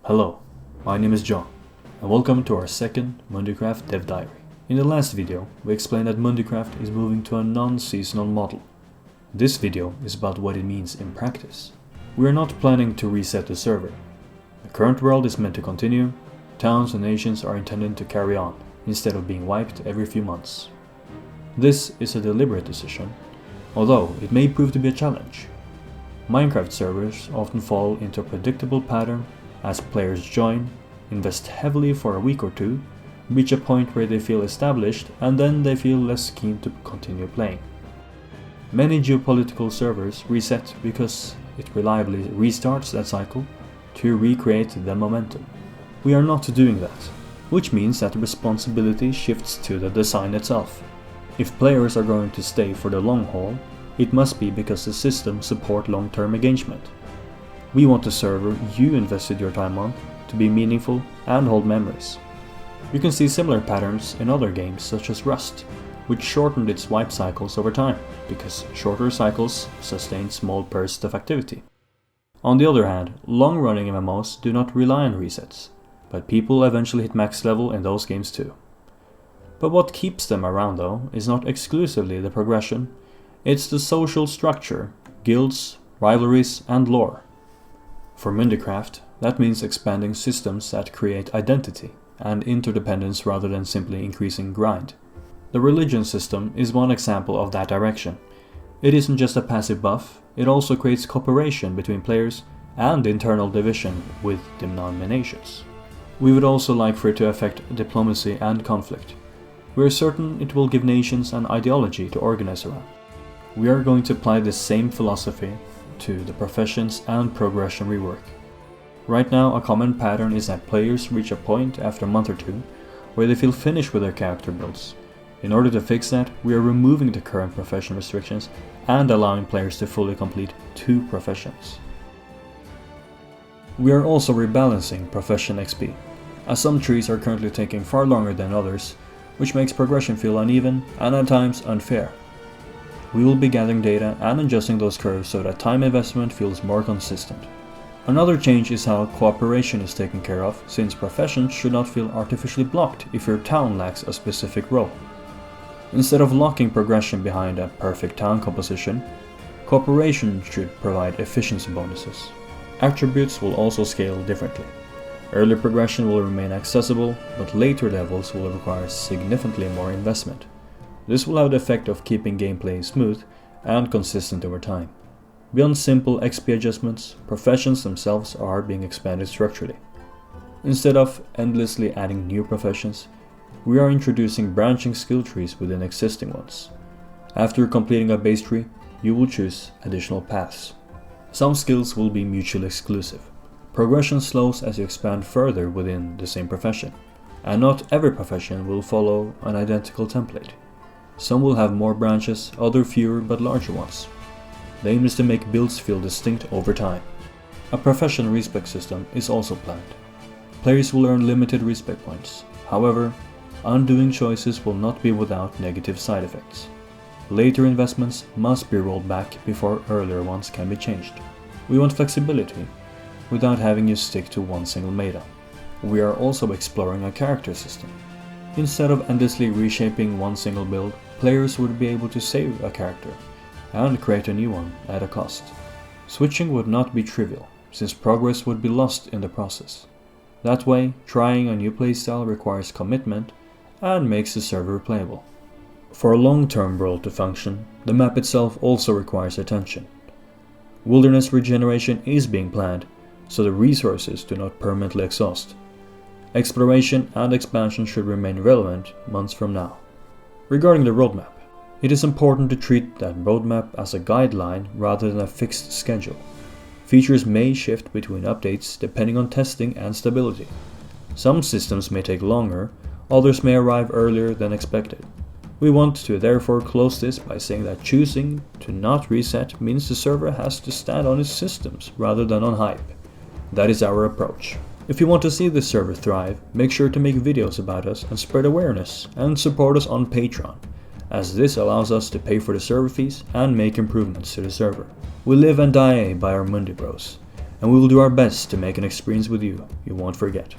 Hello, my name is John, and welcome to our second Mvndicraft dev diary. In the last video, we explained that Mvndicraft is moving to a non-seasonal model. This video is about what it means in practice. We are not planning to reset the server. The current world is meant to continue, towns and nations are intended to carry on, instead of being wiped every few months. This is a deliberate decision, although it may prove to be a challenge. Minecraft servers often fall into a predictable pattern as players join, invest heavily for a week or two, reach a point where they feel established, and then they feel less keen to continue playing. Many geopolitical servers reset because it reliably restarts that cycle to recreate the momentum. We are not doing that, which means that the responsibility shifts to the design itself. If players are going to stay for the long haul, it must be because the system supports long-term engagement. We want the server you invested your time on to be meaningful and hold memories. You can see similar patterns in other games such as Rust, which shortened its wipe cycles over time, because shorter cycles sustain small bursts of activity. On the other hand, long-running MMOs do not rely on resets, but people eventually hit max level in those games too. But what keeps them around though is not exclusively the progression, it's the social structure, guilds, rivalries and lore. For Mvndicraft, that means expanding systems that create identity and interdependence rather than simply increasing grind. The religion system is one example of that direction. It isn't just a passive buff, it also creates cooperation between players and internal division with denominations. We would also like for it to affect diplomacy and conflict. We are certain it will give nations an ideology to organize around. We are going to apply this same philosophy to the professions and progression rework. Right now, a common pattern is that players reach a point after a month or two where they feel finished with their character builds. In order to fix that, we are removing the current profession restrictions and allowing players to fully complete 2 professions. We are also rebalancing profession XP, as some trees are currently taking far longer than others, which makes progression feel uneven and at times unfair. We will be gathering data and adjusting those curves so that time investment feels more consistent. Another change is how cooperation is taken care of, since professions should not feel artificially blocked if your town lacks a specific role. Instead of locking progression behind a perfect town composition, cooperation should provide efficiency bonuses. Attributes will also scale differently. Early progression will remain accessible, but later levels will require significantly more investment. This will have the effect of keeping gameplay smooth and consistent over time. Beyond simple XP adjustments, professions themselves are being expanded structurally. Instead of endlessly adding new professions, we are introducing branching skill trees within existing ones. After completing a base tree, you will choose additional paths. Some skills will be mutually exclusive. Progression slows as you expand further within the same profession, and not every profession will follow an identical template. Some will have more branches, other fewer but larger ones. The aim is to make builds feel distinct over time. A profession respec system is also planned. Players will earn limited respec points. However, undoing choices will not be without negative side effects. Later investments must be rolled back before earlier ones can be changed. We want flexibility, without having you stick to one single meta. We are also exploring a character system. Instead of endlessly reshaping one single build, players would be able to save a character and create a new one at a cost. Switching would not be trivial, since progress would be lost in the process. That way, trying a new playstyle requires commitment and makes the server playable. For a long-term world to function, the map itself also requires attention. Wilderness regeneration is being planned, so the resources do not permanently exhaust. Exploration and expansion should remain relevant months from now. Regarding the roadmap, it is important to treat that roadmap as a guideline rather than a fixed schedule. Features may shift between updates depending on testing and stability. Some systems may take longer, others may arrive earlier than expected. We want to therefore close this by saying that choosing to not reset means the server has to stand on its systems rather than on hype. That is our approach. If you want to see this server thrive, make sure to make videos about us and spread awareness, and support us on Patreon, as this allows us to pay for the server fees and make improvements to the server. We live and die by our Mundi Bros, and we will do our best to make an experience with you won't forget.